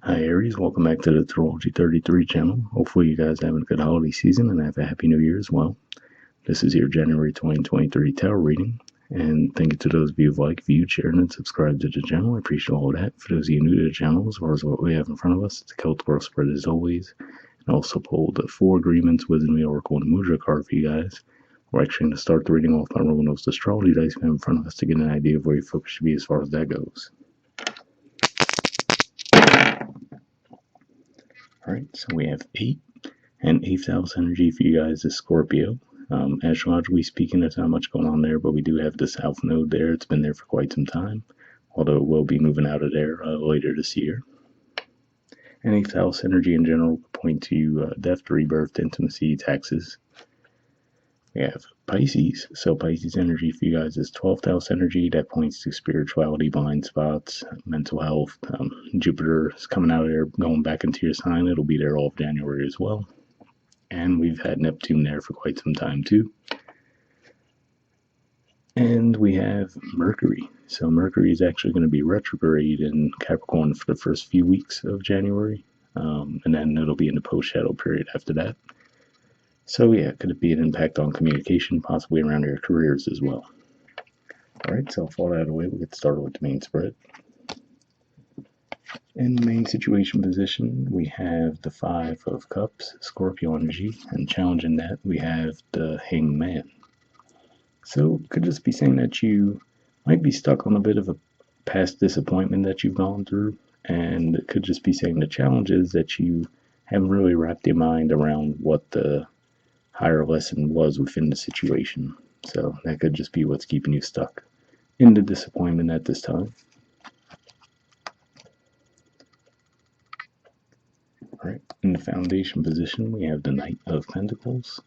Hi Aries, welcome back to the Astrology 33 channel. Hopefully you guys having a good holiday season and have a happy new year as well. This is your January 2023 tarot reading, and thank you to those of you who've liked, viewed, shared, and subscribed to the channel. I appreciate all of that. For those of you new to the channel, as far as what we have in front of us, it's a Celtic World spread as always, and also pulled the 4 Agreements, Wisdom, the Oracle, and Mudra card for you guys. We're actually going to start the reading off by rolling those astrology dice we have in front of us to get an idea of where your focus should be as far as that goes. Alright, so we have 8, and 8th house energy for you guys is Scorpio. Astrologically speaking, there's not much going on there, but we do have the South Node there. It's been there for quite some time, although it will be moving out of there later this year. And 8th house energy in general point to death, rebirth, intimacy, taxes. We have Pisces. So Pisces energy for you guys is 12th house energy. That points to spirituality, blind spots, mental health. Jupiter is coming out of there, going back into your sign. It'll be there all of January as well. And we've had Neptune there for quite some time too. And we have Mercury. So Mercury is actually going to be retrograde in Capricorn for the first few weeks of January. And then it'll be in the post-shadow period after that. So yeah, could it be an impact on communication, possibly around your careers as well? Alright, so with all that out of the way, we'll get started with the main spread. In the main situation position, we have the 5 of Cups, Scorpio energy, and challenging that, we have the Hanged Man. So could this be saying that you might be stuck on a bit of a past disappointment that you've gone through, and it could just be saying the challenge is that you haven't really wrapped your mind around what the higher lesson was within the situation. So that could just be what's keeping you stuck in the disappointment at this time. Alright, in the foundation position, we have the Knight of Pentacles.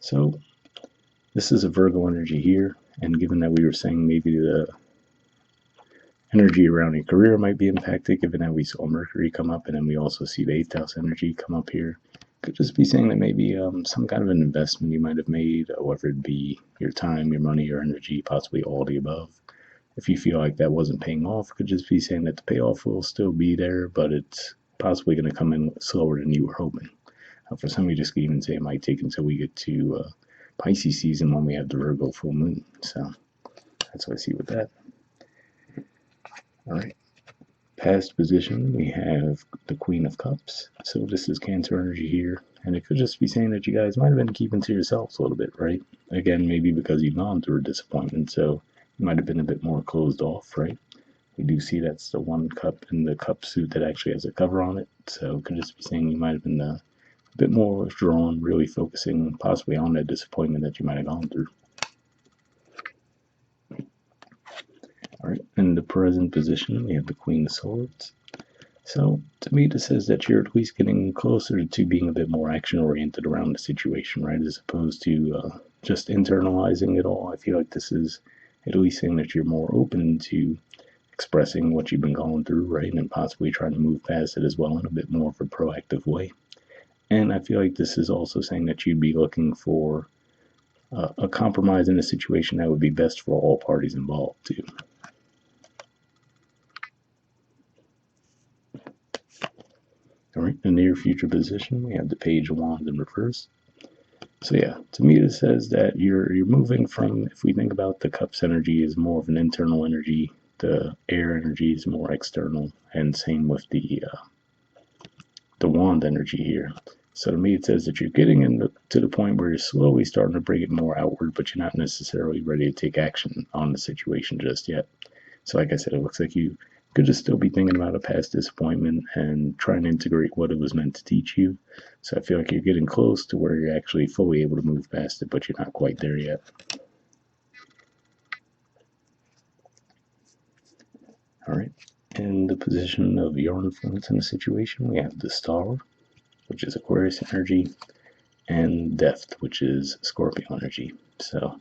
So this is a Virgo energy here, and given that we were saying maybe the energy around your career might be impacted, given that we saw Mercury come up, and then we also see the 8th house energy come up here, could just be saying that maybe some kind of an investment you might have made, whether it be your time, your money, your energy, possibly all the above. If you feel like that wasn't paying off, could just be saying that the payoff will still be there, but it's possibly going to come in slower than you were hoping. For some, you just could even say it might take until we get to Pisces season when we have the Virgo full moon. So that's what I see with that. Alright. Past position, we have the Queen of Cups. So this is Cancer energy here. And it could just be saying that you guys might have been keeping to yourselves a little bit, right? Again, maybe because you've gone through a disappointment, so you might have been a bit more closed off, right? We do see that's the one cup in the cup suit that actually has a cover on it. So it could just be saying you might have been a bit more withdrawn, really focusing possibly on that disappointment that you might have gone through. Alright, in the present position, we have the Queen of Swords. So, to me, this says that you're at least getting closer to being a bit more action-oriented around the situation, right? As opposed to just internalizing it all. I feel like this is at least saying that you're more open to expressing what you've been going through, right? And possibly trying to move past it as well in a bit more of a proactive way. And I feel like this is also saying that you'd be looking for a compromise in a situation that would be best for all parties involved, too. Alright, in the near future position, we have the Page of Wands in reverse. So yeah, to me this says that you're moving from, if we think about the Cups energy is more of an internal energy, the air energy is more external, and same with the Wand energy here. So to me it says that you're getting to the point where you're slowly starting to bring it more outward, but you're not necessarily ready to take action on the situation just yet. So like I said, it looks like you could just still be thinking about a past disappointment and trying to integrate what it was meant to teach you. So I feel like you're getting close to where you're actually fully able to move past it, but you're not quite there yet. Alright, in the position of your influence in the situation, we have the Star, which is Aquarius energy, and Death, which is Scorpio energy. So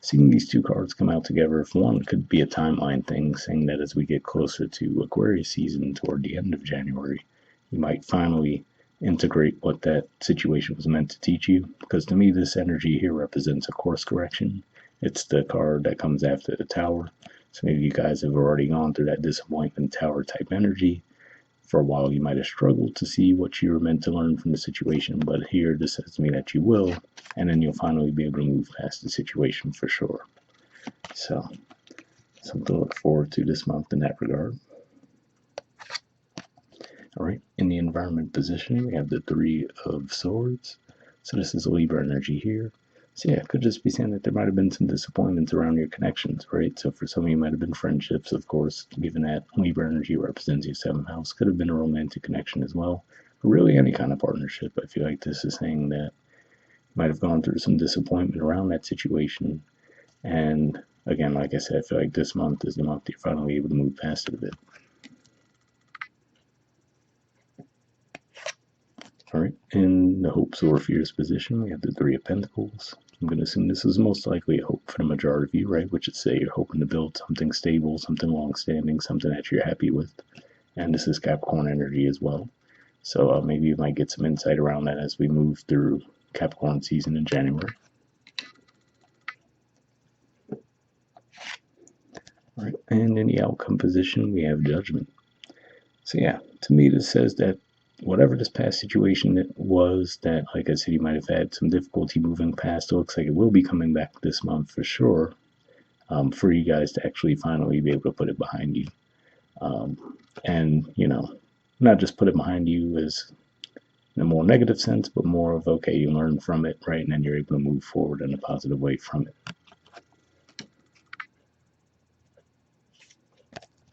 seeing these two cards come out together, if one could be a timeline thing, saying that as we get closer to Aquarius season toward the end of January, you might finally integrate what that situation was meant to teach you. Because to me, this energy here represents a course correction. It's the card that comes after the Tower. So maybe you guys have already gone through that disappointment Tower type energy, for a while you might have struggled to see what you were meant to learn from the situation, but here this says to me that you will, and then you'll finally be able to move past the situation for sure. So, something to look forward to this month in that regard. All right, in the environment position, we have the Three of Swords. So this is Libra energy here. So yeah, it could just be saying that there might have been some disappointments around your connections, right? So for some of you, might have been friendships, of course, given that Libra energy represents your 7th house. Could have been a romantic connection as well. Or really any kind of partnership. I feel like this is saying that you might have gone through some disappointment around that situation. And again, like I said, I feel like this month is the month you're finally able to move past it a bit. All right, in the hopes or fears position, we have the Three of Pentacles. I'm going to assume this is most likely a hope for the majority of you, right? Which is say you're hoping to build something stable, something long-standing, something that you're happy with. And this is Capricorn energy as well. So maybe you might get some insight around that as we move through Capricorn season in January. All right, and in the outcome position, we have Judgment. So yeah, to me this says that whatever this past situation it was that, like I said, you might have had some difficulty moving past, it looks like it will be coming back this month for sure, for you guys to actually finally be able to put it behind you. And, you know, not just put it behind you as in a more negative sense, but more of, okay, you learn from it, right? And then you're able to move forward in a positive way from it.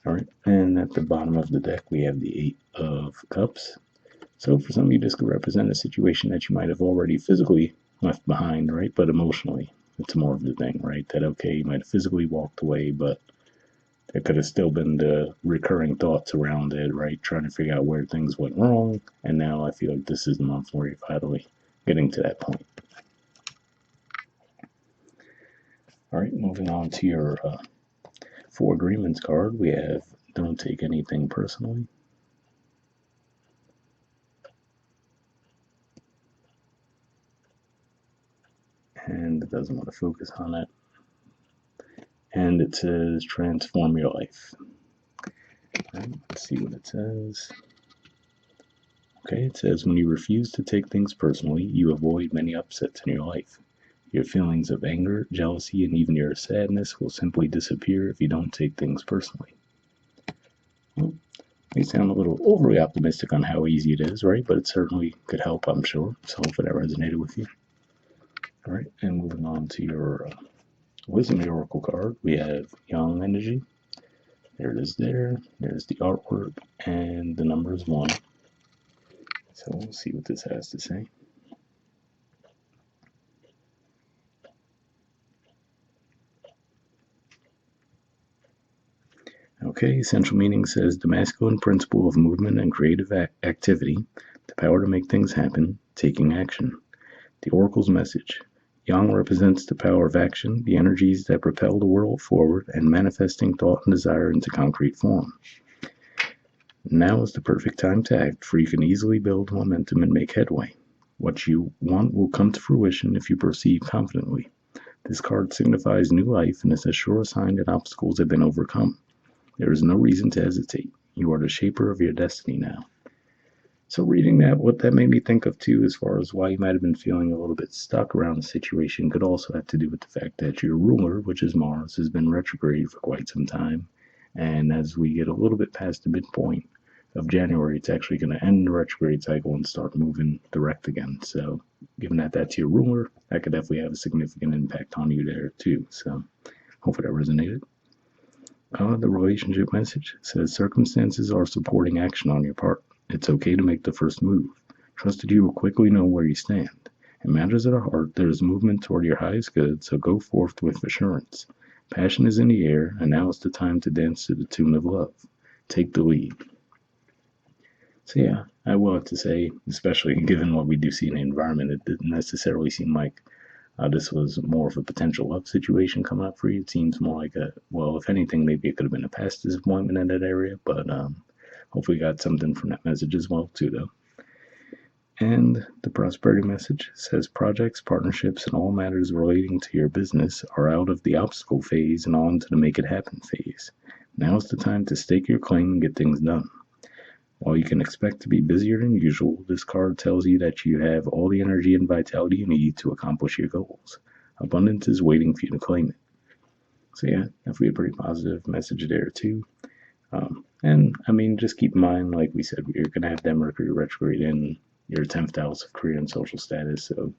All right, and at the bottom of the deck, we have the Eight of Cups. So for some of you, this could represent a situation that you might have already physically left behind, right? But emotionally, it's more of the thing, right? That, okay, you might have physically walked away, but there could have still been the recurring thoughts around it, right? Trying to figure out where things went wrong. And now I feel like this is the month where you're finally getting to that point. All right, moving on to your Four Agreements card, we have Don't Take Anything Personally. And it doesn't want to focus on it. And it says transform your life. Right, let's see what it says. Okay, it says when you refuse to take things personally, you avoid many upsets in your life. Your feelings of anger, jealousy, and even your sadness will simply disappear if you don't take things personally. Well, may sound a little overly optimistic on how easy it is, right? But it certainly could help, I'm sure. So hopefully that resonated with you. All right, and moving on to your Wisdom Oracle card, we have Young Energy. There it is there. There's the artwork, and the number is 1. So we'll see what this has to say. Okay, essential meaning says the masculine principle of movement and creative activity, the power to make things happen, taking action. The Oracle's message. Yang represents the power of action, the energies that propel the world forward, and manifesting thought and desire into concrete form. Now is the perfect time to act, for you can easily build momentum and make headway. What you want will come to fruition if you proceed confidently. This card signifies new life and is a sure sign that obstacles have been overcome. There is no reason to hesitate. You are the shaper of your destiny now. So reading that, what that made me think of too, as far as why you might have been feeling a little bit stuck around the situation, could also have to do with the fact that your ruler, which is Mars, has been retrograde for quite some time. And as we get a little bit past the midpoint of January, it's actually going to end the retrograde cycle and start moving direct again. So given that that's your ruler, that could definitely have a significant impact on you there too. So hopefully that resonated. The relationship message says circumstances are supporting action on your part. It's okay to make the first move. Trust that you will quickly know where you stand. In matters of the heart, there is movement toward your highest good, so go forth with assurance. Passion is in the air, and now is the time to dance to the tune of love. Take the lead. So yeah, I will have to say, especially given what we do see in the environment, it didn't necessarily seem like this was more of a potential love situation coming up for you. It seems more like well, if anything, maybe it could have been a past disappointment in that area, but hopefully got something from that message as well, too, though. And the prosperity message says projects, partnerships, and all matters relating to your business are out of the obstacle phase and on to the make it happen phase. Now is the time to stake your claim and get things done. While you can expect to be busier than usual, this card tells you that you have all the energy and vitality you need to accomplish your goals. Abundance is waiting for you to claim it. So yeah, definitely a pretty positive message there too. And I mean, just keep in mind, like we said, you're going to have that Mercury retrograde in your 10th house of career and social status. So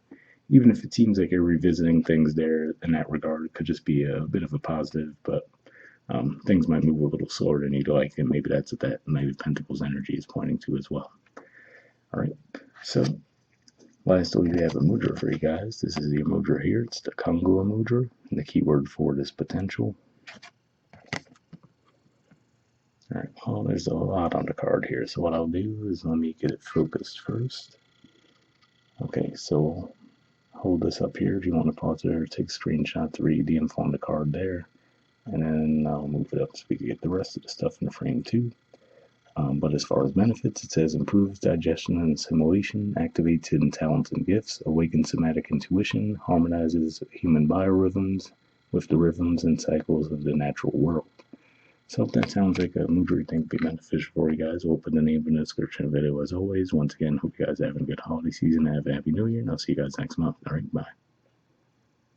even if it seems like you're revisiting things there in that regard, it could just be a bit of a positive, but things might move a little slower than you'd like, and maybe that's what that Knight of Pentacles energy is pointing to as well. All right, so lastly, we have a mudra for you guys. This is the mudra here. It's the Kangula mudra, and the keyword for it is potential. All right, well, there's a lot on the card here, so what I'll do is let me get it focused first. Okay, so hold this up here if you want to pause it or take a screenshot to read the info on the card there. And then I'll move it up so we can get the rest of the stuff in the frame too. But as far as benefits, it says improves digestion and assimilation, activates hidden talents and gifts, awakens somatic intuition, harmonizes human biorhythms with the rhythms and cycles of the natural world. So if that sounds like a mudra you think would be beneficial for you guys, we'll put the name in the description of the video as always. Once again, hope you guys are having a good holiday season and have a happy new year, and I'll see you guys next month. All right, bye.